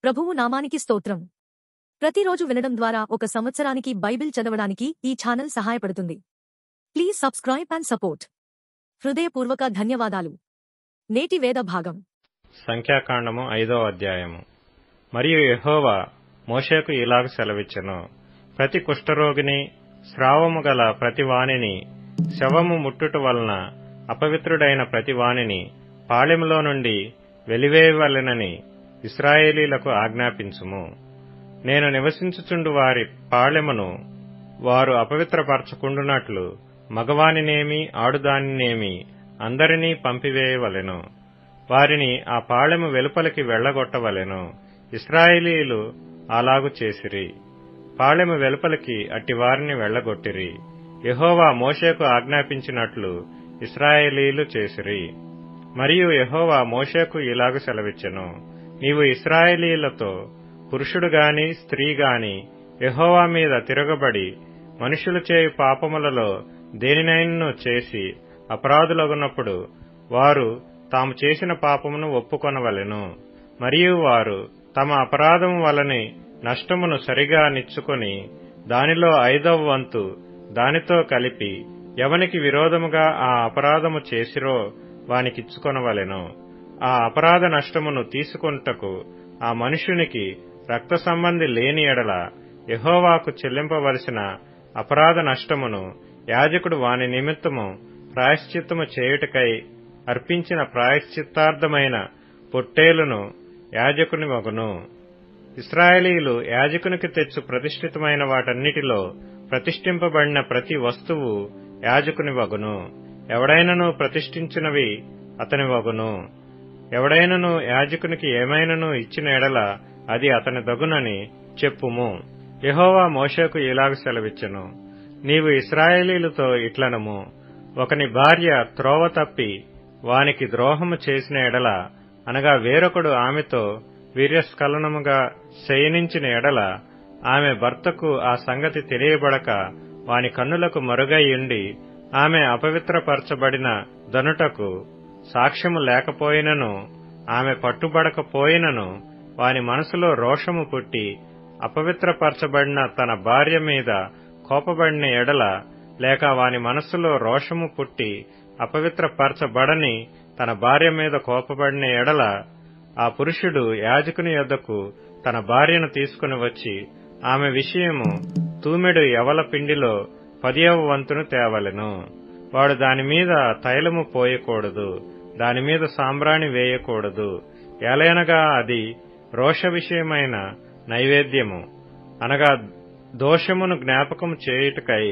ప్రభువు నామానికి స్తోత్రం. ప్రతిరోజు వినడం ద్వారా ఒక సంవత్సరానికి బైబిల్ చదవడానికి ఈ ఛానల్ సహాయపడుతుంది. Please subscribe and support. హృదయపూర్వక ధన్యవాదాలు. నేటి వేద భాగం సంఖ్యాకాండము 5వ అధ్యాయము. మరియు యెహోవా మోషేకు ఇలాగ సెలవిచ్చెను, ప్రతి కుష్ఠరోగిని, స్రావము గల ప్రతి వానిని, శవము ముట్టుట వలన అపవిత్రుడైన ప్రతి వానిని పాళెములో నుండి వెలివేయవలెనని ఇశ్రాయేలీలకు ఆజ్ఞాపించుము. నేను నివసించుచుండు వారి పాళెమును వారు అపవిత్రపరచకుండునట్లు మగవానినేమి ఆడుదానినేమి అందరినీ పంపివేయవలెను. వారిని ఆ పాళెము వెలుపలికి వెళ్లగొట్టవలెను. ఇశ్రాయేలీయులు అలాగు చేసిరి. పాళెము వెలుపలికి అట్టి వారిని వెళ్లగొట్టిరి. యెహోవా మోషేకు ఆజ్ఞాపించినట్లు ఇశ్రాయేలీయులు చేసిరి. మరియు యెహోవా మోషేకు ఇలాగ సెలవిచ్చెను, నీవు ఇశ్రాయేలీయులతో, పురుషుడు గాని స్త్రీ గాని యెహోవా మీద తిరగబడి మనుషులు చేయు పాపములలో దేనినైనను చేసి అపరాధులగునప్పుడు వారు తాము చేసిన పాపమును ఒప్పుకొనవలెను. మరియు వారు తమ అపరాధము వలని నష్టమును సరిగా నిచ్చుకొని దానిలో 5వ వంతు దానితో కలిపి ఎవనికి విరోధముగా ఆ అపరాధము చేసిరో వానికిచ్చుకొనవలెను. ఆ అపరాధ నష్టమును తీసుకొనుటకు ఆ మనుష్యునికి రక్త సంబంధి లేని ఎడల యెహోవాకు చెల్లింపవలసిన అపరాధ నష్టమును యాజకుడు వాని నిమిత్తము ప్రాయశ్చిత్తము చేయుటకై అర్పించిన ప్రాయశ్చిత్తార్థమైన పొట్టేలును యాజకుని వగును. ఇశ్రాయేలీయులు యాజకునికి తెచ్చు ప్రతిష్ఠితమైన వాటన్నిటిలో ప్రతిష్ఠింపబడిన ప్రతి వస్తువు యాజకుని వగును. ఎవడైనను ప్రతిష్ఠించినవి అతని వగును. ఎవడైనను యాజకునికి ఏమైనను ఇచ్చిన ఎడల అది అతని దగునని చెప్పుము. యెహోవా మోషేకు ఇలాగ సెలవిచ్చెను, నీవు ఇశ్రాయేలీయులతో ఇట్లనము, ఒకని భార్య త్రోవ తప్పి వానికి ద్రోహము చేసిన ఎడల, అనగా వేరొకడు ఆమెతో వీర్యస్ఖలనముగా శయనించిన ఎడల, ఆమె భర్తకు ఆ సంగతి తెలియబడక వాని కన్నులకు మరుగైయుండి ఆమె అపవిత్రపరచబడిన దనుటకు సాక్ష్యము లేకపోయినను, ఆమె పట్టుబడకపోయినను, వాని మనసులో రోషము పుట్టి అపవిత్రపరచబడిన తన భార్య మీద కోపబడిన ఎడల, లేక వాని మనస్సులో రోషము పుట్టి అపవిత్రపరచబడని తన భార్య మీద కోపబడిన ఎడల, ఆ పురుషుడు యాజకుని యొద్దకు తన భార్యను తీసుకుని వచ్చి ఆమె విషయము తూమెడు యవల పిండిలో 10వ వంతును తేవలెను. వాడు దానిమీద తైలము పోయకూడదు, దానిమీద సాంబ్రాణి వేయకూడదు. ఎలయనగా అది రోష విషయమైన నైవేద్యము, అనగా దోషమును జ్ఞాపకము చేయుటకై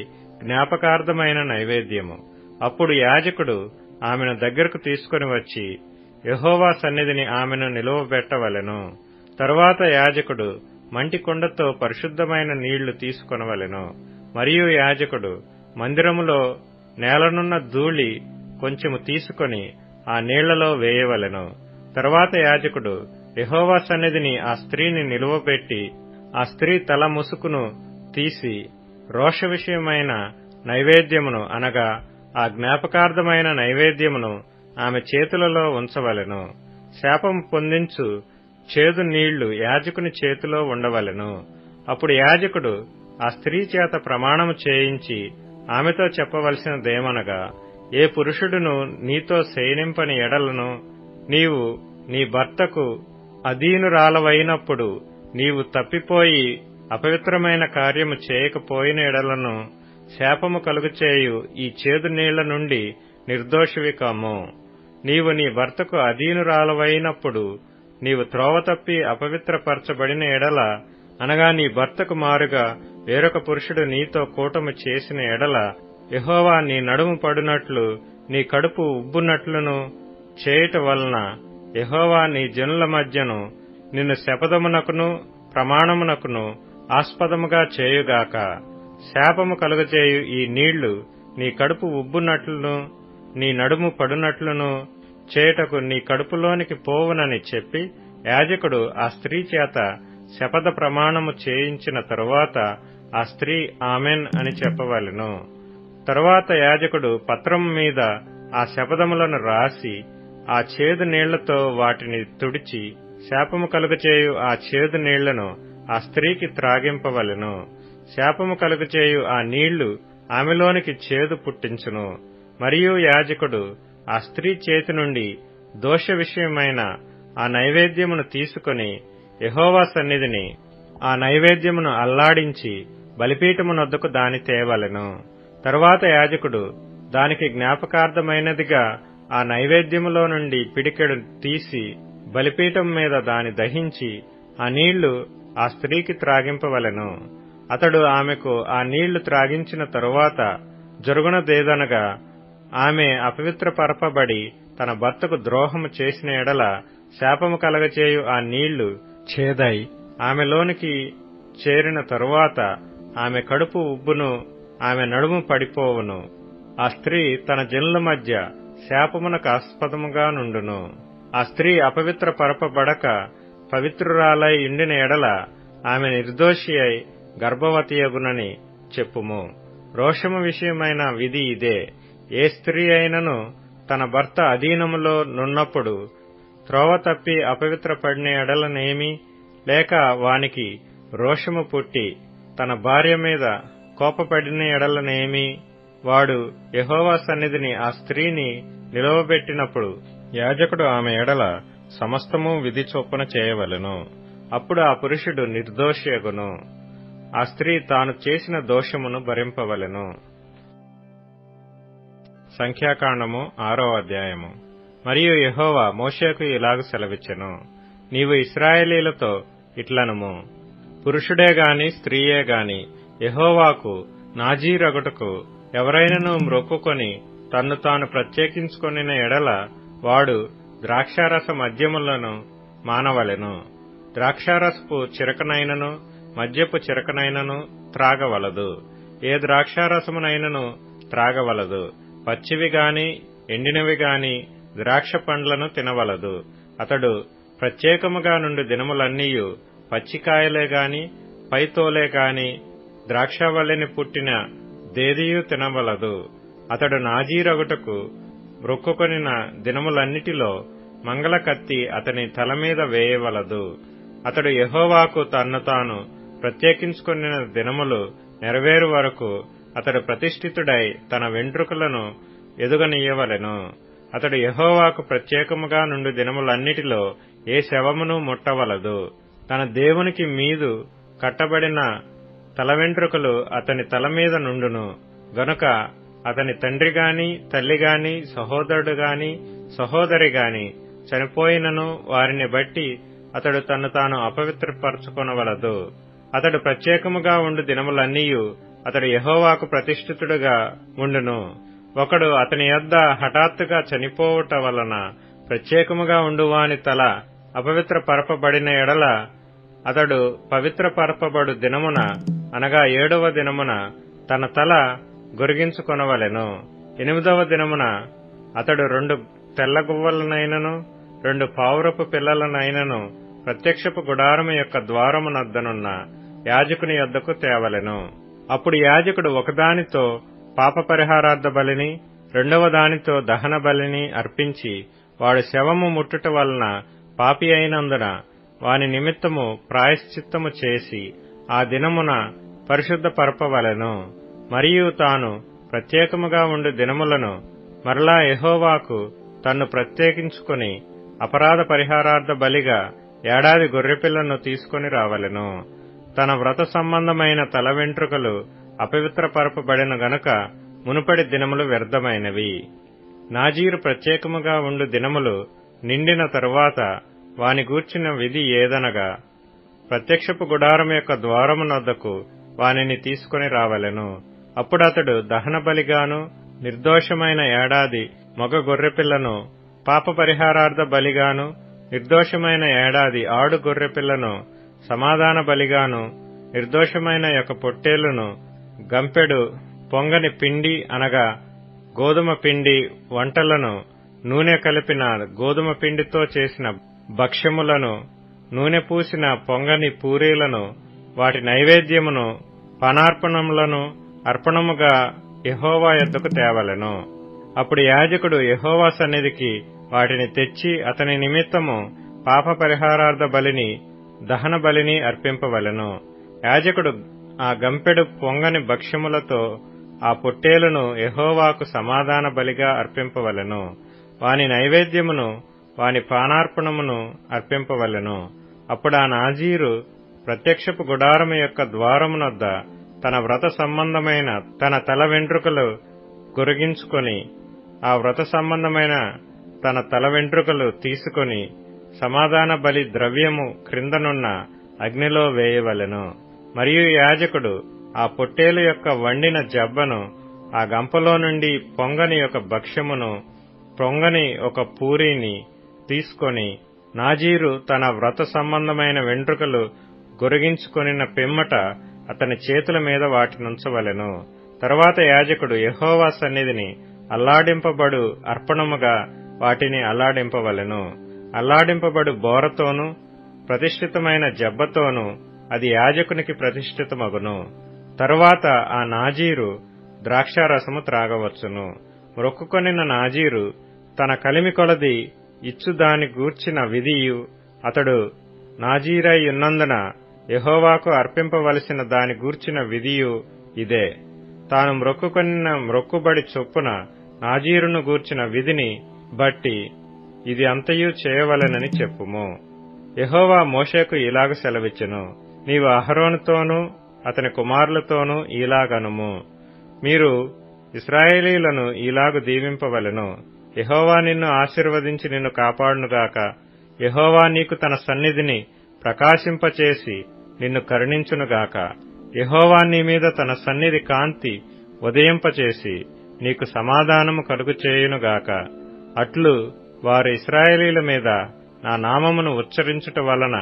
జ్ఞాపకార్థమైన నైవేద్యము. అప్పుడు యాజకుడు ఆమెను దగ్గరకు తీసుకుని వచ్చి యెహోవా సన్నిధిని ఆమెను నిలువబెట్టవలెను. తరువాత యాజకుడు మంటి కుండతో పరిశుద్ధమైన నీళ్లు తీసుకొనవలెను. మరియు యాజకుడు మందిరములో నేలనున్న ధూళి కొంచెము తీసుకొని ఆ నీళ్లలో వేయవలెను. తరువాత యాజకుడు యెహోవా సన్నిధిని ఆ స్త్రీని నిలువబెట్టి ఆ స్త్రీ తల ముసుకును తీసి రోష విషయమైన నైవేద్యమును, అనగా ఆ జ్ఞాపకార్థమైన నైవేద్యమును ఆమె చేతులలో ఉంచవలెను. శాపము పొందించు చేదు నీళ్లు యాజకుని చేతిలో ఉండవలెను. అప్పుడు యాజకుడు ఆ స్త్రీ చేత ప్రమాణము చేయించి ఆమెతో చెప్పవలసినదేమనగా, ఏ పురుషుడును నీతో శయనింపని ఎడలను, నీవు నీ భర్తకు అధీనురాలవైనప్పుడు నీవు తప్పిపోయి అపవిత్రమైన కార్యము చేయకపోయిన ఎడలను శాపము కలుగచేయు ఈ చేదు నీళ్ల నుండి నిర్దోషివి కమ్ము. నీవు నీ భర్తకు అధీనురాలవైనప్పుడు నీవు త్రోవ తప్పి అపవిత్రపరచబడిన ఎడల, అనగా నీ భర్తకు మారుగా వేరొక పురుషుడు నీతో కూటమి చేసిన ఎడల, యెహోవా నీ నడుము పడునట్లు నీ కడుపు ఉబ్బునట్లును చేయుట వలన యెహోవా నీ జనుల మధ్యను నిన్ను శపథమునకును ప్రమాణమునకును ఆస్పదముగా చేయుగాక. శాపము కలుగజేయు ఈ నీళ్లు నీ కడుపు ఉబ్బునట్లును నీ నడుము పడునట్లును చేయుటకు నీ కడుపులోనికి పోవునని చెప్పి, యాజకుడు ఆ స్త్రీ చేత శపథ ప్రమాణము చేయించిన తరువాత ఆ స్త్రీ ఆమెన్ అని చెప్పవలెను. తరువాత యాజకుడు పత్రము మీద ఆ శపథములను రాసి ఆ చేదు నీళ్లతో వాటిని తుడిచి శాపము కలుగచేయు ఆ చేదు నీళ్లను ఆ స్త్రీకి త్రాగింపవలెను. శాపము కలుగచేయు ఆ నీళ్లు ఆమెలోనికి చేదు పుట్టించును. మరియు యాజకుడు ఆ స్త్రీ చేతి నుండి దోష విషయమైన ఆ నైవేద్యమును తీసుకొని యెహోవా సన్నిధిని ఆ నైవేద్యమును అల్లాడించి బలిపీఠమునొద్దకు దాని తేవలెను. తరువాత యాజకుడు దానికి జ్ఞాపకార్థమైనదిగా ఆ నైవేద్యములో నుండి పిడికెడు తీసి బలిపీఠం మీద దాని దహించి ఆ నీళ్లు ఆ స్త్రీకి త్రాగింపవలెను. అతడు ఆమెకు ఆ నీళ్లు త్రాగించిన తరువాత జరుగునదేదనగా, ఆమె అపవిత్రపరపబడి తన భర్తకు ద్రోహము చేసిన ఎడల శాపము కలగచేయు ఆ నీళ్లు చేదై ఆమెలోనికి చేరిన తరువాత ఆమె కడుపు ఉబ్బును, ఆమె నడుము పడిపోవును. ఆ స్త్రీ తన జనుల మధ్య శాపమునకు ఆస్పదముగా నుండును. ఆ స్త్రీ అపవిత్రపరపబడక పవిత్రురాలై ఉండిన ఎడల ఆమె నిర్దోషి అయి గర్భవతియగునని చెప్పుము. రోషము విషయమైన విధి ఇదే. ఏ స్త్రీ అయినను తన భర్త అధీనములో నున్నప్పుడు త్రోవ తప్పి అపవిత్రపడిన ఎడలనేమి, లేక వానికి రోషము పుట్టి తన భార్య మీద కోపపడిన ఎడలనేమి, వాడు యెహోవా సన్నిధిని ఆ స్త్రీని నిలవబెట్టినప్పుడు యాజకుడు ఆమె ఎడల సమస్తము విధి చొప్పున చేయవలెను. అప్పుడు ఆ పురుషుడు నిర్దోషియగును. ఆ స్త్రీ తాను చేసిన దోషమును భరింపవలెను. సంఖ్యాకాండము 6వ అధ్యాయము. మరియు యెహోవా మోషేకు ఇలాగు సెలవిచ్చెను, నీవు ఇశ్రాయేలీలతో ఇట్లనుము, పురుషుడే గాని స్త్రీయే గాని యెహోవాకు నాజీరగుటకు ఎవరైనను మ్రొక్కుకొని తన్ను తాను ప్రత్యేకించుకొనిన ఎడల వాడు ద్రాక్షారస మద్యములను మానవలెను. ద్రాక్షారసపు చిరకనైనను మద్యపు చిరకనైనను త్రాగవలదు. ఏ ద్రాక్షారసమునైనను త్రాగవలదు. పచ్చివి గాని ఎండినవి గాని ద్రాక్ష పండ్లను తినవలదు. అతడు ప్రత్యేకముగా నుండి దినములన్నీయు పచ్చికాయలే గాని పైతోలే గాని ద్రాక్షవల్లిని పుట్టిన దేదియు తినవలదు. అతడు నాజీరగుటకు మ్రొక్కుకొనిన దినములన్నిటిలో మంగళ కత్తి అతని తల మీద వేయవలదు. అతడు యెహోవాకు తన్ను తాను ప్రత్యేకించుకొనిన దినములు నెరవేరు వరకు అతడు ప్రతిష్ఠితుడై తన వెంట్రుకలను ఎదుగనీయవలెను. అతడు యెహోవాకు ప్రత్యేకముగా నుండి దినములన్నిటిలో ఏ శవమును ముట్టవలదు. తన దేవునికి మీదు కట్టబడిన తల వెంట్రుకలు అతని తల మీద నుండును గనుక అతని తండ్రి గాని తల్లి గాని సహోదరుడు గాని సహోదరి గాని చనిపోయినను వారిని బట్టి అతడు తన్ను తాను అపవిత్రపరచుకొనవలదు. అతడు ప్రత్యేకముగా ఉండు దినములన్నీయు అతడు యెహోవాకు ప్రతిష్ఠితుడుగా ఉండును. ఒకడు అతని యొద్ద హఠాత్తుగా చనిపోవుట వలన ప్రత్యేకముగా ఉండువాని తల అపవిత్రపరపబడిన ఎడల అతడు పవిత్రపరపబడు దినమున అనగా 7వ దినమున తన తల గొరిగించుకొనవలెను. 8వ దినమున అతడు 2 తెల్లగువ్వలనైనను 2 పావురపు పిల్లలనైనను ప్రత్యక్షపు గుడారము యొక్క ద్వారమునద్దనున్న యాజకుని యొద్దకు తేవలెను. అప్పుడు యాజకుడు ఒకదానితో పాపపరిహారార్థ బలిని 2వ దానితో దహన బలిని అర్పించి వాడు శవము ముట్టుట వలన పాపి అయినందున వాని నిమిత్తము ప్రాయశ్చిత్తము చేసి ఆ దినమున పరిశుద్ధపరపవలెను. మరియు తాను ప్రత్యేకముగా ఉండు దినములను మరలా యెహోవాకు తన్ను ప్రత్యేకించుకొని అపరాధ పరిహారార్థ బలిగా ఏడాది గొర్రెపిల్లను తీసుకొని రావలెను. తన వ్రత సంబంధమైన తల వెంట్రుకలు అపవిత్రపరపబడిన గనుక మునుపటి దినములు వ్యర్థమైనవి. నాజీరు ప్రత్యేకముగా ఉండు దినములు నిండిన తరువాత వాని గూర్చిన విధి ఏదనగా, ప్రత్యక్షపు గుడారం యొక్క ద్వారమునొద్దకు వానిని తీసుకొని రావలెను. అప్పుడతడు దహన బలిగాను నిర్దోషమైన ఏడాది మగ గొర్రెపిల్లను, పాప పరిహారార్థ బలిగాను నిర్దోషమైన ఏడాది ఆడు గొర్రెపిల్లను, సమాధాన బలిగాను నిర్దోషమైన యొక్క పొట్టేలును, గంపెడు పొంగని పిండి అనగా గోధుమ పిండి వంటలను, నూనె కలిపిన గోధుమ పిండితో చేసిన భక్ష్యములను, నూనె పూసిన పొంగని పూరీలను, వాటి నైవేద్యమును పానార్పణములను అర్పణముగా యెహోవా యొద్దకు తేవలెను. అప్పుడు యాజకుడు యెహోవా సన్నిధికి వాటిని తెచ్చి అతని నిమిత్తము పాప పరిహారార్థ బలిని దహన బలిని అర్పింపవలెను. యాజకుడు ఆ గంపెడు పొంగని భక్ష్యములతో ఆ పొట్టేలును యెహోవాకు సమాధాన బలిగా అర్పింపవలెను. వాని నైవేద్యమును వాని పానార్పణమును అర్పింపవలెను. అప్పుడు ఆ నాజీరు ప్రత్యక్షపు గుడారము యొక్క ద్వారమునొద్ద తన వ్రత సంబంధమైన తన తల వెంట్రుకలు గొరిగించుకొని ఆ వ్రత సంబంధమైన తన తల వెంట్రుకలు తీసుకొని సమాధాన బలి ద్రవ్యము క్రిందనున్న అగ్నిలో వేయవలెను. మరియు యాజకుడు ఆ పొట్టేలు యొక్క వండిన జబ్బను ఆ గంపలో నుండి పొంగని ఒక భక్ష్యమును పొంగని ఒక పూరీని తీసుకొని నాజీరు తన వ్రత సంబంధమైన వెంట్రుకలు గొరిగించుకొనిన పిమ్మట అతని చేతుల మీద వాటినుంచవలెను. తరువాత యాజకుడు యెహోవా సన్నిధిని అల్లాడింపబడు అర్పణముగా వాటిని అల్లాడింపవలెను. అల్లాడింపబడు బోరతోనూ ప్రతిష్ఠితమైన జబ్బతోనూ అది యాజకునికి ప్రతిష్ఠితమగును. తరువాత ఆ నాజీరు ద్రాక్షారసము త్రాగవచ్చును. మ్రొక్కుకొనిన నాజీరు తన కలిమి కొలది ఇచ్చు దాని గూర్చిన విధియు, అతడు నాజీరై ఉన్నందున యెహోవాకు అర్పింపవలసిన దాని గూర్చిన విధియు ఇదే. తాను మ్రొక్కుకొనిన మ్రొక్కుబడి చొప్పున నాజీరును గూర్చిన విధిని బట్టి ఇది అంతయు చేయవలెనని చెప్పుము. యెహోవా మోషేకు ఇలాగ సెలవిచ్చెను, నీవు అహరోనుతోనూ అతని కుమారులతోనూ ఇలాగనుము, మీరు ఇశ్రాయేలీయులను ఇలాగు దీవింపవలెను. యెహోవా నిన్ను ఆశీర్వదించి నిన్ను కాపాడునుగాక. యెహోవా నీకు తన సన్నిధిని ప్రకాశింపచేసి నిన్ను కరుణించునుగాక. యెహోవా నీ మీద తన సన్నిధి కాంతి ఉదయింపచేసి నీకు సమాధానము కలుగుచేయునుగాక. అట్లు వారు ఇశ్రాయేలీయుల మీద నా నామమును ఉచ్చరించుట వలన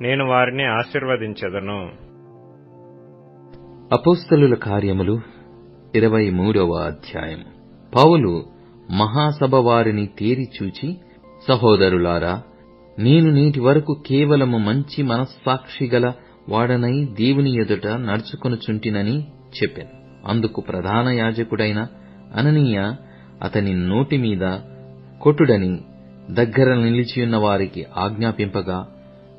నేను వారిని ఆశీర్వదించెదను. అపోస్తలుల కార్యములు 23వ అధ్యాయం. పౌలు మహాసభ వారిని తేరిచూచి, సహోదరులారా, నేను నేటి వరకు కేవలము మంచి మనస్సాక్షి గల వాడనై దేవుని ఎదుట నడుచుకొనుచుంటినని చెప్పాను. అందుకు ప్రధాన యాజకుడైన అననీయ అతని నోటి మీద కొట్టుడని దగ్గర నిలిచియున్న వారికి ఆజ్ఞాపింపగా,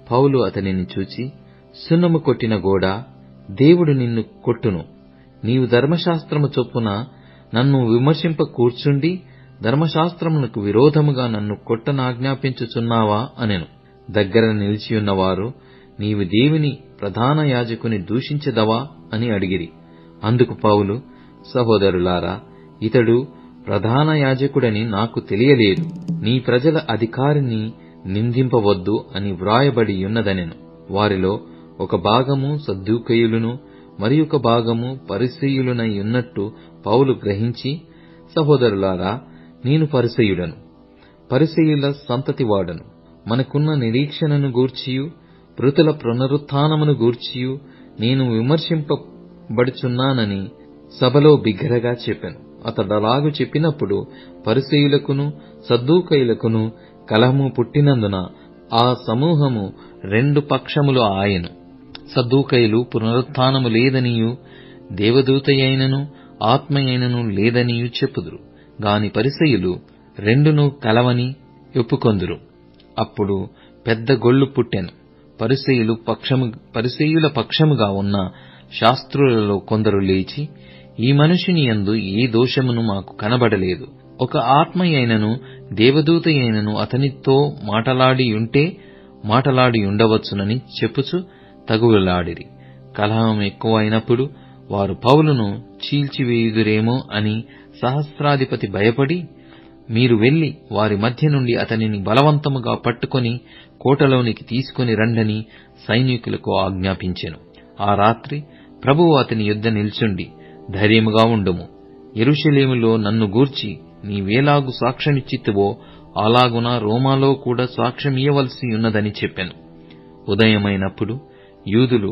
పౌలు అతనిని చూచి, సున్నము కొట్టిన గోడా, దేవుడు నిన్ను కొట్టును. నీవు ధర్మశాస్త్రము చొప్పున నన్ను విమర్శింప కూర్చుండి ధర్మశాస్త్రమునకు విరోధముగా నన్ను కొట్టనాజ్ఞాపించుచున్నావా అనెను. దగ్గర నిలిచియున్నవారు, నీవు దేవుని ప్రధాన యాజకుని దూషించెదవా అని అడిగిరి. అందుకు పౌలు, సహోదరులారా, ఇతడు ప్రధాన యాజకుడని నాకు తెలియలేదు. నీ ప్రజల అధికారిని నిందింపవద్దు అని వ్రాయబడి ఉన్నదనెను. వారిలో ఒక భాగము సద్దూకయులును మరి ఒక భాగము పరిసయ్యులునై ఉన్నట్టు పౌలు గ్రహించి, సహోదరులారా, నేను పరిసయ్యుడను, పరిసయ్యుల సంతతివాడను. మనకున్న నిరీక్షణను గూర్చియు మృతుల పునరుత్థానమును గూర్చియు నేను విమర్శింపబడుచున్నానని సభలో బిగ్గరగా చెప్పాను. అతడలాగు చెప్పినప్పుడు పరిసయ్యులకును సద్దూకయులకును కలహము పుట్టినందున ఆ సమూహము 2 పక్షములు ఆయెను. సద్దూకయులు పునరుత్థానము లేదనియు దేవదూతయైనను ఆత్మయైనను లేదనియు చెప్పుదురు. గాని పరిసయ్యులు రెండును కలవని ఒప్పుకొందురు. అప్పుడు పెద్ద గొల్లు పుట్టెను. పరిసయ్యుల పక్షముగా ఉన్న శాస్త్రులలో కొందరు లేచి, ఈ మనుషుని యందు ఏ దోషమును మాకు కనబడలేదు. ఒక ఆత్మయైనను దేవదూతయైనను అతనితో మాటలాడి ఉండవచ్చునని చెప్పుచు తగువలాడిరి. కలహం ఎక్కువైనప్పుడు వారు పౌలును చీల్చివేయుదురేమో అని సహస్రాధిపతి భయపడి, మీరు వెళ్లి వారి మధ్య నుండి అతనిని బలవంతముగా పట్టుకొని కోటలోనికి తీసుకొని రండని సైనికులకు ఆజ్ఞాపించెను. ఆ రాత్రి ప్రభువు అతని యుద్ధ నిల్చుండి, ధైర్యముగా ఉండుము, యెరూషలేములో నన్ను గూర్చి నీవేలాగు సాక్ష్యమిచ్చితివో అలాగున రోమాలో కూడా సాక్ష్యమియ్యవలసి ఉన్నదని చెప్పాను. ఉదయమైనప్పుడు యూదులు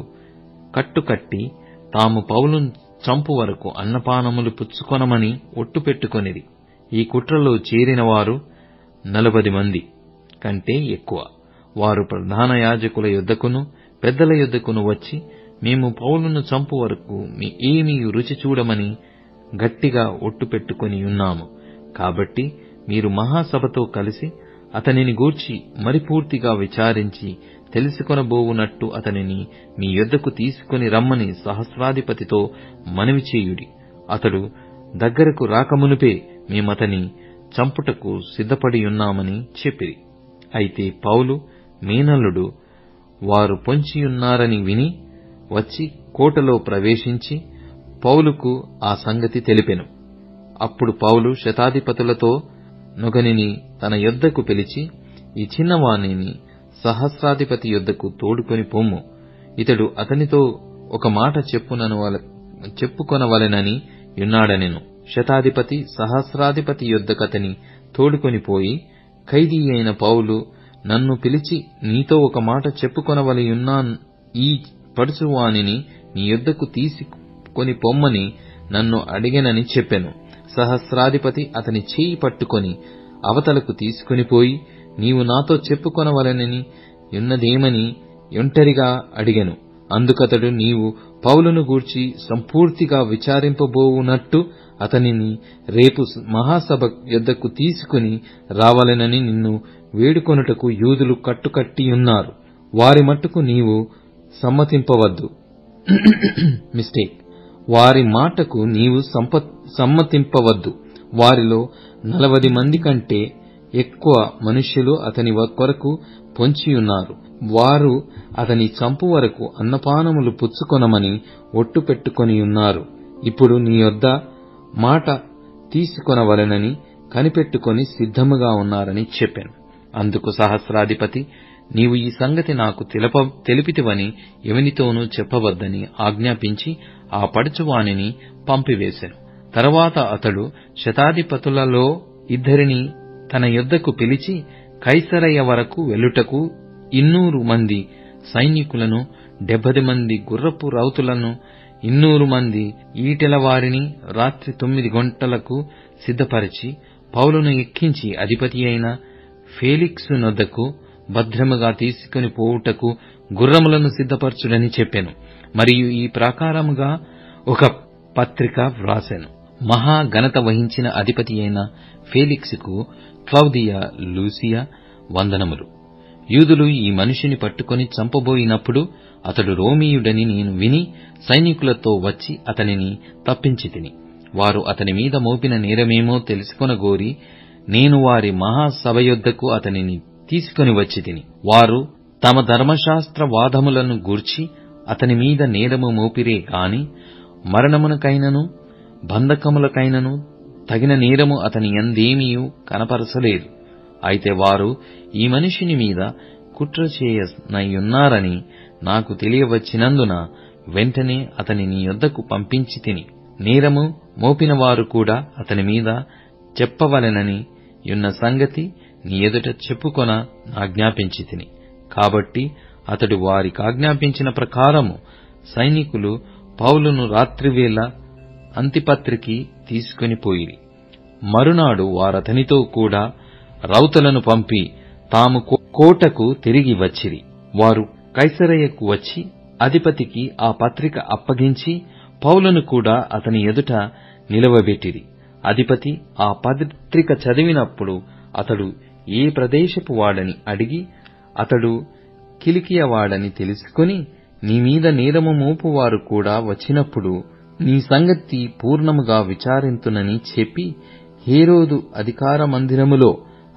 కట్టుకట్టి తాము పౌలును చంపు వరకు అన్నపానములు పుచ్చుకొనమని ఒట్టు పెట్టుకొనిరి. ఈ కుట్రలో చేరిన వారు 40 మంది కంటే ఎక్కువ. వారు ప్రధాన యాజకుల యొద్దకును పెద్దల యొద్దకును వచ్చి, మేము పౌలును చంపు వరకు ఏమీ రుచి చూడమని గట్టిగా ఒట్టు పెట్టుకొని ఉన్నాము. కాబట్టి మీరు మహాసభతో కలిసి అతనిని గూర్చి మరి పూర్తిగా విచారించి తెలుసుకొనబోవునట్టు అతనిని మీ యొద్దకు తీసుకుని రమ్మని సహస్రాధిపతితో మనవి చేయుడి. అతడు దగ్గరకు రాకమునుపే మేమతని చంపుటకు సిద్ధపడియున్నామని చెప్పిరి. అయితే పౌలు మేనల్లుడు వారు పొంచియున్నారని విని వచ్చి కోటలో ప్రవేశించి పౌలుకు ఆ సంగతి తెలిపెను. అప్పుడు పౌలు శతాధిపతులతో నొగనిని తన యొద్దకు పిలిచి, ఈ చిన్నవాణిని సహస్రాధిపతి యొద్దకు తోడుకొని పొమ్ము, ఇతడు అతనితో ఒక మాట చెప్పుకొనవలెనని యున్నాడనెను. శతాధిపతి సహస్రాధిపతి యొద్దకతని తోడుకొని పోయి, ఖైదీ అయిన పౌలు నన్ను పిలిచి నీతో ఒక మాట చెప్పుకొనవలయున్నా ఈ పడుచువానిని నీ యొద్దకు తీసుకొని పొమ్మని నన్ను అడిగెనని చెప్పెను. సహస్రాధిపతి అతని చేయి పట్టుకొని అవతలకు తీసుకొని పోయి, నీవు నాతో చెప్పుకొనవలెనని యున్నదేమని ఒంటరిగా అడిగెను. అందుకతడు, నీవు పౌలును గూర్చి సంపూర్తిగా విచారింపబోవునట్టు అతనిని రేపు మహాసభ యొద్దకు తీసుకుని రావాలెనని నిన్ను వేడుకొనుటకు యూదులు కట్టుకట్టియున్నారు. వారి మట్టుకు నీవు సమ్మతింపవద్దు. వారి మాటకు నీవు సమ్మతింపవద్దు. వారిలో 40 మంది కంటే ఎక్కువ మనుష్యులు అతని కొరకు పొంచియున్నారు. వారు అతని చంపు వరకు అన్నపానములు పుచ్చుకొనమని ఒట్టు పెట్టుకొనియున్నారు. ఇప్పుడు నీ యొద్ద మాట తీసుకొనవలెనని కనిపెట్టుకొని సిద్ధముగా ఉన్నారని చెప్పాను. అందుకు సహస్రాధిపతి, నీవు ఈ సంగతి నాకు తెలిపితివని ఎవనితోనూ చెప్పవద్దని ఆజ్ఞాపించి ఆ పడుచువానిని పంపివేశెను. తరువాత అతడు శతాధిపతులలో 2 తన యొద్దకు పిలిచి, కైసరయ వరకు వెళ్ళుటకు 200 మంది సైనికులను, 70 మంది గుర్రపు రౌతులను, 200 మంది ఈటెల వారిని రాత్రి 9 గంటలకు సిద్ధపరిచి పౌలును ఎక్కించి అధిపతి అయిన ఫేలిక్సు నొద్దకు భద్రముగా తీసుకుని పోవుటకు గుర్రములను సిద్ధపరచుడని చెప్పెను. మరియు ఈ ప్రకారముగా ఒక పత్రిక వ్రాసెను. మహా ఘనత వహించిన అధిపతి అయిన ఫేలిక్సుకు క్లౌదియా లూసియా వందనములు. యూదులు ఈ మనిషిని పట్టుకొని చంపబోయినప్పుడు అతడు రోమీయుడని నేను విని సైనికులతో వచ్చి అతనిని తప్పించితిని. వారు అతని మీద మోపిన నేరమేమో తెలుసుకొనగోరి నేను వారి మహాసభ యొద్దకు అతనిని తీసుకొని వచ్చితిని. వారు తమ ధర్మశాస్త్ర వాదములను గూర్చి అతని మీద నేరము మోపిరే గాని మరణమునకైనను బంధకములకైనను తగిన నేరము అతని యందేమియూ కనపరచలేదు. అయితే వారు ఈ మనిషిని మీద కుట్ర చేయనయ్యున్నారని నాకు తెలియవచ్చినందున వెంటనే అతని నీ యొద్దకు పంపించితిని. నేరము మోపిన వారు కూడా అతని మీద చెప్పవలెనని యున్న సంగతి నీ ఎదుట చెప్పుకొన ఆజ్ఞాపించితిని. కాబట్టి అతడు వారికాజ్ఞాపించిన ప్రకారము సైనికులు పౌలును రాత్రివేళ అంతిపత్రికి తీసుకొని పోయిరి. మరునాడు వారతనితో కూడా రౌతులను పంపి తాము కోటకు తిరిగి వచ్చిరి. వారు కైసరయకు వచ్చి అధిపతికి ఆ పత్రిక అప్పగించి పౌలును కూడా అతని ఎదుట నిలవబెట్టిరి. అధిపతి ఆ పత్రిక చదివినప్పుడు అతడు ఏ ప్రదేశపు వాడని అడిగి, అతడు కిలికియ వాడని తెలుసుకొని, నీ మీద నేరము మోపువారు కూడా వచ్చినప్పుడు నీ సంగతి పూర్ణముగా విచారింతునని చెప్పి హేరోదు అధికార మందిరములో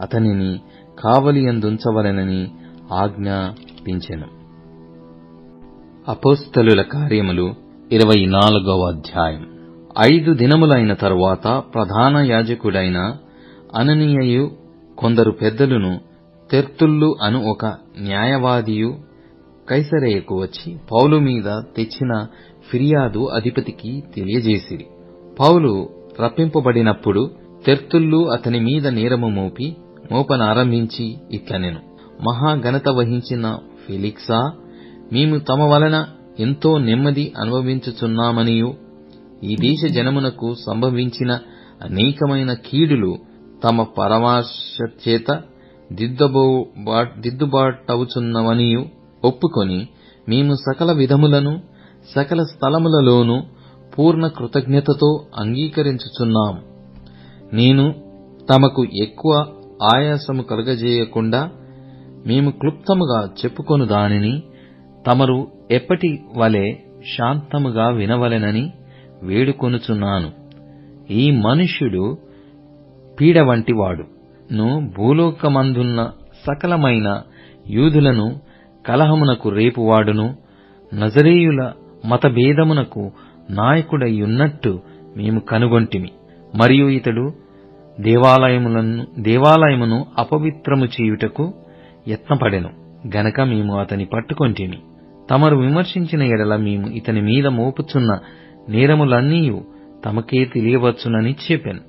అతనిని కావలియందుంచవలెనని ఆజ్ఞాపించెను. అపోస్తలుల కార్యములు 24వ అధ్యాయం. 5 దినములైన తరువాత ప్రధాన యాజకుడైన అననీయయు కొందరు పెద్దలును తెర్తుల్లు అను ఒక న్యాయవాదియు కైసరయకు వచ్చి పౌలు మీద తెచ్చిన ఫిర్యాదు అధిపతికి తెలియజేసిరి. పౌలు రప్పింపబడినప్పుడు తెర్తుల్లు అతని మీద నేరము మోపనారంభించి ఇట్లనెను: మహాఘనత వహించిన ఫెలిక్సా, మేము తమ వలన ఎంతో నెమ్మది అనుభవించుచున్నామనియు ఈ దేశ జనమునకు సంభవించిన అనేకమైన కీడులు తమ పరమాశచేత దిద్దుబాటవుచున్నవనియు ఒప్పుకొని మేము సకల విధములను సకల స్థలములలోనూ పూర్ణ కృతజ్ఞతతో అంగీకరించుచున్నాము. నేను తమకు ఎక్కువ ఆయాసము కలుగజేయకుండా మేము క్లుప్తముగా చెప్పుకొను దానిని తమరు ఎప్పటి వలె శాంతముగా వినవలెనని వేడుకొనుచున్నాను. ఈ మనుష్యుడు పీడ వంటివాడును, భూలోకమందున్న సకలమైన యూదులను కలహమునకు రేపువాడును, నజరేయుల మతభేదమునకు నాయకుడయ్యున్నట్టు మేము కనుగొంటిమి. మరియు ఇతడు దేవాలయమును అపవిత్రము చేయుటకు యత్నపడెను గనక మేము అతని పట్టుకొంటిమి. తమరు విమర్శించిన ఎడల మేము ఇతని మీద మోపుచున్న నేరములన్నీయు తమకే తెలియవచ్చునని చెప్పాను.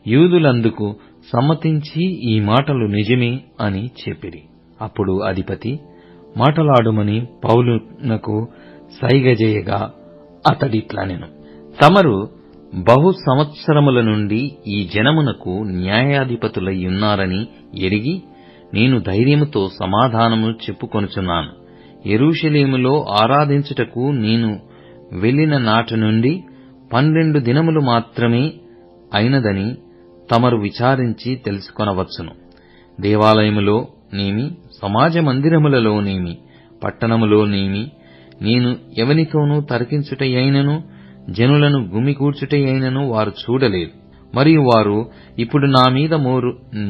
యూదులందుకు సమ్మతించి ఈ మాటలు నిజమే అని చెప్పిరి. అప్పుడు అధిపతి మాటలాడుమని పౌలునకు సైగజేయగా అతడిట్లనెను, తమరు బహు సంవత్సరముల నుండి ఈ జనమునకు న్యాయాధిపతులయ్యున్నారని ఎరిగి నేను ధైర్యముతో సమాధానము చెప్పుకొనుచున్నాను. యెరూషలేములో ఆరాధించుటకు నేను వెళ్లిన నాటి నుండి 12 దినములు మాత్రమే అయినదని తమరు విచారించి తెలుసుకొనవచ్చును. దేవాలయములోనేమి, సమాజ మందిరములలోనేమి, పట్టణములోనేమి నేను ఎవనితోనూ తర్కించుటయైనను జనులను గుమిగూర్చుటయైనను వారు చూడలేదు. మరియు వారు ఇప్పుడు నా మీద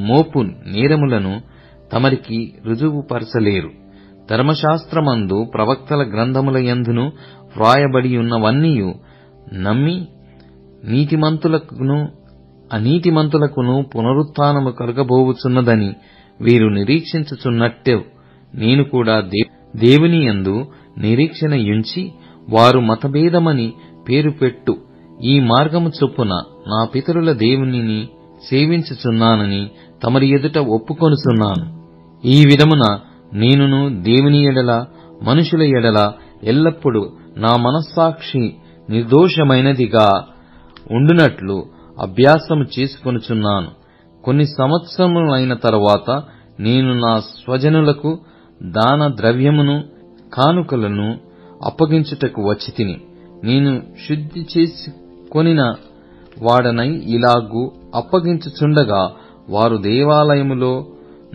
మోపు నేరములను తమరికి రుజువుపరచలేరు. ధర్మశాస్త్రమందు ప్రవక్తల గ్రంథముల యందును వ్రాయబడియున్నవన్నీయు నమ్మి నీతిమంతులకును అనీతిమంతులకును పునరుత్థానము కలుగబోవుచున్నదని వీరు నిరీక్షించుచున్నట్టు నేను కూడా దేవుని యందు నిరీక్షణయుంచి వారు మతభేదమని పేరు పెట్టు ఈ మార్గము చొప్పున నా పితరుల దేవునిని సేవించుచున్నానని తమరి ఎదుట ఒప్పుకొనుచున్నాను. ఈ విధమున నేనును దేవుని ఎడల మనుషుల ఎడల ఎల్లప్పుడూ నా మనస్సాక్షి నిర్దోషమైనదిగా ఉండునట్లు అభ్యాసము చేసుకొనుచున్నాను. కొన్ని సంవత్సరములైన తరువాత నేను నా స్వజనులకు దాన ద్రవ్యమును కానుకలను అప్పగించుటకు వచ్చితిని. నేను శుద్ధి చేసుకొనిన వాడనై ఇలాగు అప్పగించుచుండగా వారు దేవాలయములో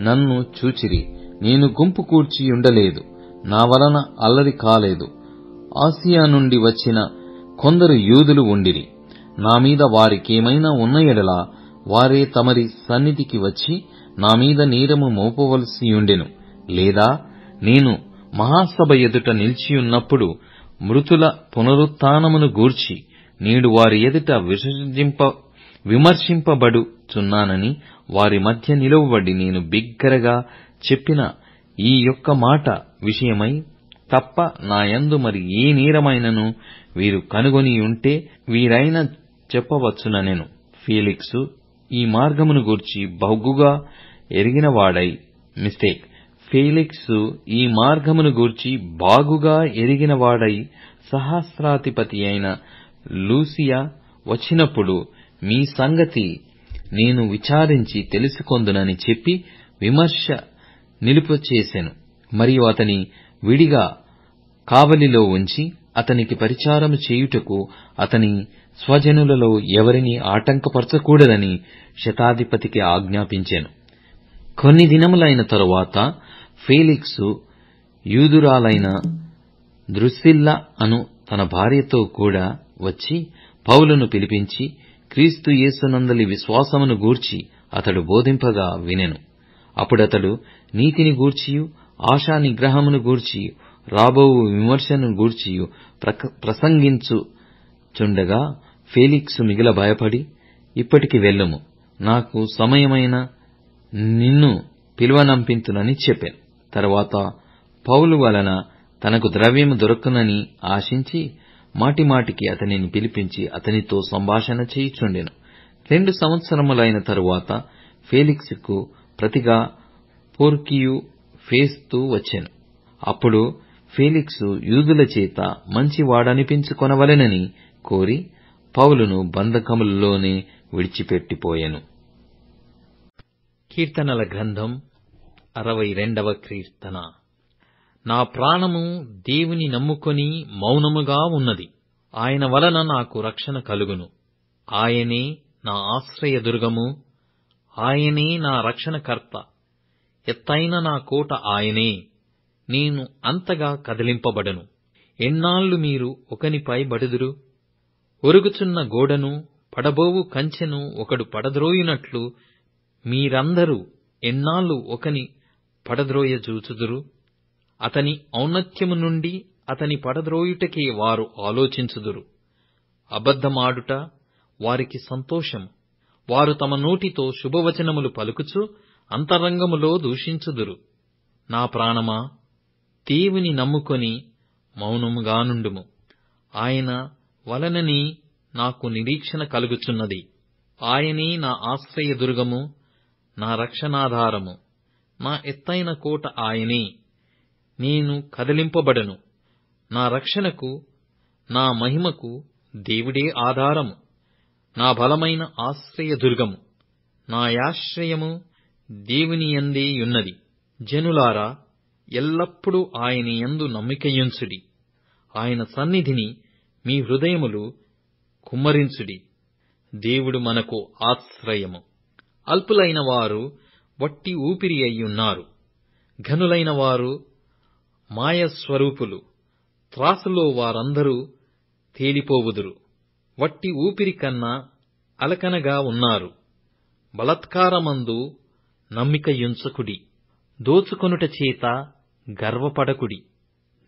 నన్ను చూచిరి. నేను గుంపు కూర్చి ఉండలేదు, నా వలన అల్లరి కాలేదు. ఆసియా నుండి వచ్చిన కొందరు యూదులు ఉండిరి. నా మీద వారికేమైనా ఉన్న ఎడల వారే తమరి సన్నిధికి వచ్చి నా మీద నేరము మోపవలసియుండెను. లేదా నేను మహాసభ ఎదుట నిలిచియున్నప్పుడు మృతుల పునరుత్థానమును గూర్చి నేడు వారి ఎదుట విమర్శింపబడుచున్నానని వారి మధ్య నిలువబడి నేను బిగ్గరగా చెప్పిన ఈ యొక్క మాట విషయమై తప్ప నాయందు మరి ఏ నేరమైనను వీరు కనుగొనియుంటే వీరైన చెప్పవచ్చుననెను. ఫేలిక్సు ఈ మార్గమును గూర్చి బహుగా ఎరిగినవాడై సహస్రాధిపతి అయిన లూసియా వచ్చినప్పుడు మీ సంగతి నేను విచారించి తెలుసుకొందునని చెప్పి విమర్శ నిలుపచేసెను. మరియు అతని విడిగా కావలిలో ఉంచి అతనికి పరిచారము చేయుటకు అతని స్వజనులలో ఎవరిని ఆటంకపరచకూడదని శతాధిపతికి ఆజ్ఞాపించెను. కొన్ని దినములైన తరువాత ఫేలిక్సు యూదురాలైన ద్రుసిల్ల అను తన భార్యతో కూడా వచ్చి పౌలును పిలిపించి క్రీస్తు యేసునందలి విశ్వాసమును గూర్చి అతడు బోధింపగా వినెను. అప్పుడతడు నీతిని గూర్చియు ఆశా నిగ్రహమును గూర్చియు రాబోవు విమర్శను గూర్చియు ప్రసంగించుచుండగా ఫేలిక్సు మిగుల భయపడి, ఇప్పటికి వెళ్ళుము, నాకు సమయమైన నిన్ను పిలువనంపింతునని చెప్పాను. తరువాత పౌలు వలన తనకు ద్రవ్యము దొరకునని ఆశించి మాటిమాటికి అతనిని పిలిపించి అతనితో సంభాషణ చేయుచుండెను. 2 సంవత్సరములైన తరువాత ఫేలిక్సుకు ప్రతిగా పోర్కియు ఫేస్తు వచ్చెను. అప్పుడు ఫేలిక్సు యూదుల చేత మంచివాడనిపించుకొనవలెనని కోరి పౌలును బంధకములలోనే విడిచిపెట్టిపోయెను. కీర్తనల గ్రంథం 62వ కీర్తన. నా ప్రాణము దేవుని నమ్ముకొని మౌనముగా ఉన్నది. ఆయన వలన నాకు రక్షణ కలుగును. ఆయనే నా ఆశ్రయదుర్గము, ఆయనే నా రక్షణకర్త. ఎత్తైన నా కోట ఆయనే, నేను అంతగా కదిలింపబడను. ఎన్నాళ్లు మీరు ఒకనిపై బడుదురు? ఒరుగుచున్న గోడను, పడబోవు కంచెను ఒకడు పడద్రోయునట్లు మీరందరూ ఎన్నాళ్లు ఒకని పడద్రోయజూచుదురు? అతని ఔన్నత్యము నుండి అతని పడద్రోయుటకే వారు ఆలోచించుదురు. అబద్ధమాడుట వారికి సంతోషము. వారు తమ నోటితో శుభవచనములు పలుకుచు అంతరంగములో దూషించుదురు. నా ప్రాణమా, దేవుని నమ్ముకొని మౌనముగా నుండుము. ఆయన వలనని నాకు నిరీక్షణ కలుగుచున్నది. ఆయనే నా ఆశ్రయదుర్గము, నా రక్షణాధారము. నా ఎత్తైన కోట ఆయనే, నేను కదిలింపబడను. నా రక్షణకు, నా మహిమకు దేవుడే ఆధారము. నా బలమైన ఆశ్రయదుర్గము, నా యాశ్రయము దేవుని యందే యున్నది. జనులారా, ఎల్లప్పుడూ ఆయన యందు నమ్మికయుంచుడి. ఆయన సన్నిధిని మీ హృదయములు కుమ్మరించుడి. దేవుడు మనకు ఆశ్రయము. అల్పులైన వారు వట్టి ఊపిరి అయ్యున్నారు. ఘనులైన వారు మాయస్వరూపులు. త్రాసులో వారందరూ తేలిపోవుదురు. వట్టి ఊపిరి కన్నా అలకనగా ఉన్నారు. బలత్కారమందు నమ్మికయుంచకుడి. దోచుకొనుట చేత గర్వపడకుడి.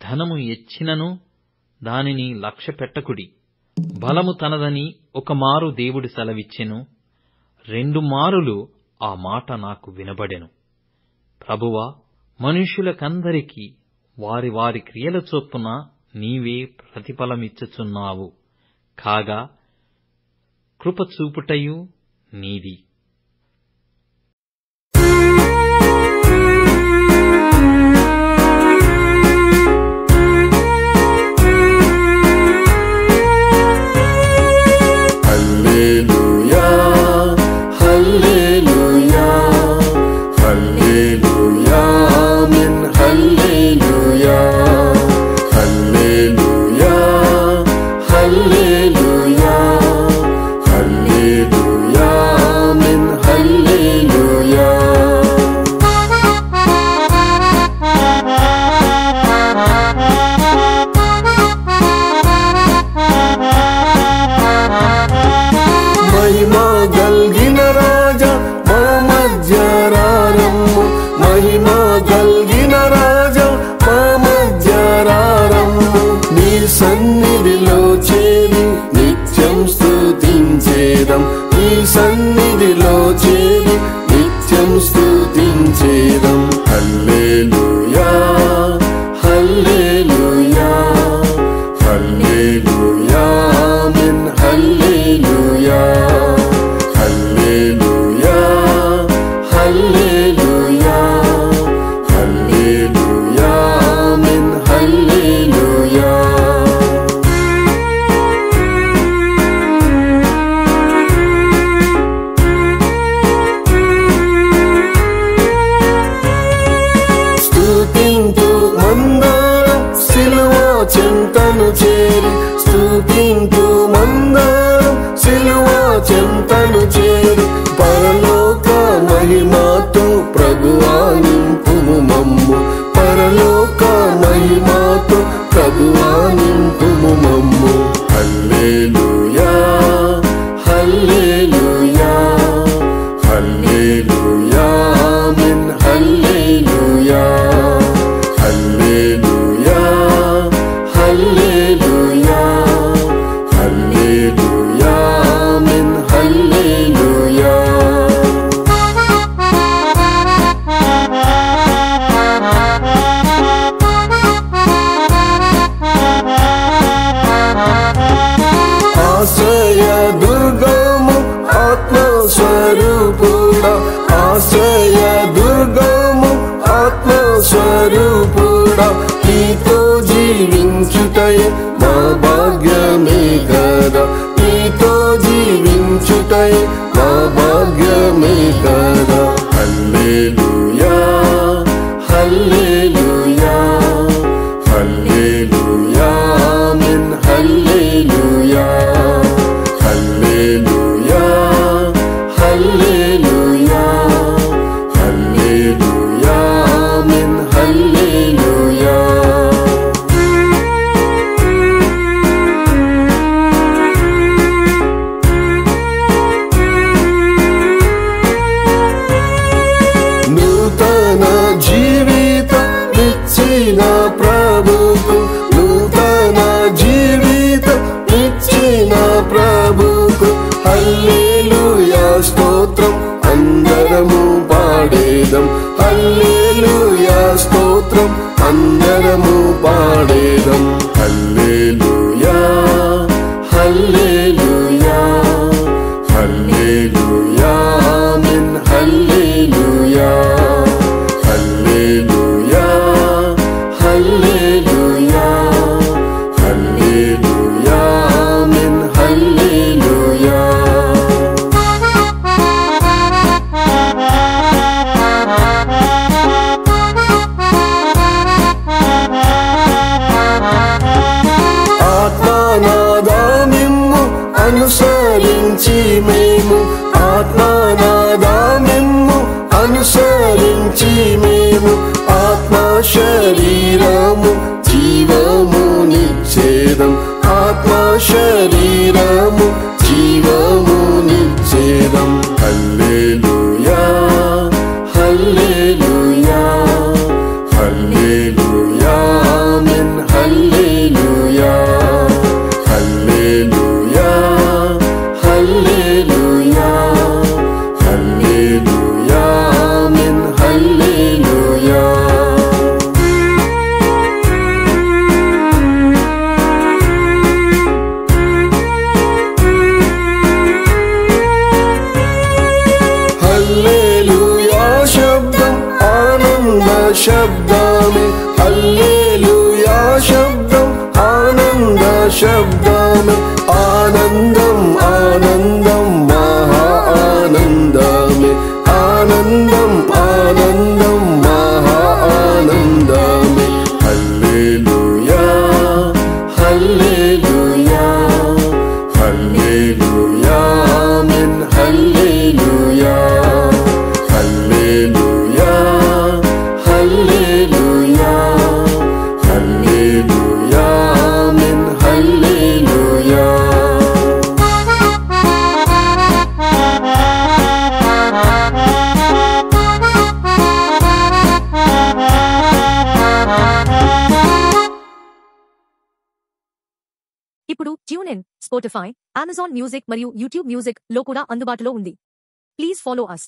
ధనము ఎచ్చినను దానిని లక్ష్యపెట్టకుడి. బలము తనదని ఒకమారు దేవుడు సెలవిచ్చెను, 2 మారులు ఆ మాట నాకు వినబడెను. ప్రభువా, మనుష్యులకందరికీ వారి వారి క్రియల చొప్పున నీవే ప్రతిఫలమిచ్చుచున్నావు. కాగా కృపచూపుటయు నీది. సన్నిధిలో చేరి నిత్యం స్తుతించేదం. హల్లెలూయా, హల్లెలూయా, హల్లెలూయా, ఆమేన్. హల్లెలూయా, హల్లెలూయా, హల్లెలూయా, హల్లెలూయా, ఆమేన్. హల్లెలూయా. చెంతను చేరి స్తుతింతు మందరం, సిలువ చెంతను చేరి పరలోక మహిమతో ప్రభువా నింపుము మమ్ము. పరలోక మహిమతో ప్రభువా నింపుము మమ్ము. హల్లెలూయా, హల్లెలూయా, హల్లెలూయా, ఆమేన్. హల్లెలూయా, హల్లెలూయా, హల్లెలూయా, హల్లెలూయా, ఆమేన్. హల్లెలూయా. ఆశ్రయ దుర్గము ఆత్మస్వరూపుడా, ఆశ్రయ దుర్గము ఆత్మస్వరూపుడా, నీతో జీవించుటయే మా భాగ్యమే కదా. నీతో జీవించుటయే మా భాగ్యమే కదా. హల్లెలూయా, హల్లెలూయా, హల్లెలూయా, ఆమేన్. హల్లెలూయా, హల్లెలూయా, స్తోత్రం అందరము పాడేదం. హల్లెలూయా హల్లెలూయా హల్లెలూయా ఆమేన్. హల్లెలూయా హల్లెలూయా హల్లెలూయా హల్లెలూయా ఆమేన్. హల్లెలూయా. ఆత్మనాదామిమ్ము అనుసరించి మేము, ఆత్మనాదామిమ్ము అనుసరించి మేము, ఆత్మ శరీరము జీవము నిచ్చేదం. ఆత్మ శరీరము జీవము నిచ్చేదం. హల్లెలూయా హల్లెలూయా హల్లెలూయా ఆమేన్. హల్లెలూయా హల్లెలూయా హల్లెలూయా హల్లెలూయా ఆమేన్. హల్లెలూయా. హల్లెలూయా శబ్దం ఆనంద శబ్దమే. హల్లెలూయా శబ్దం ఆనంద శబ్దమే. ఆనందం ఆనందం మహా ఆనందమే. ఆనందం ఆనందం మహా ఆనందమే. హల్లెలూయా హల్లెలూయా హల్లెలూయా ఆమేన్. హల్లెలూయా హల్లెలూయా హల్లెలూయా హల్లెలూయా ఆమేన్. హల్లెలూయా. ఇప్పుడు tune in, Spotify, Amazon music మరియు యూట్యూబ్ మ్యూజిక్ లో కూడా అందుబాటులో ఉంది. Please follow us.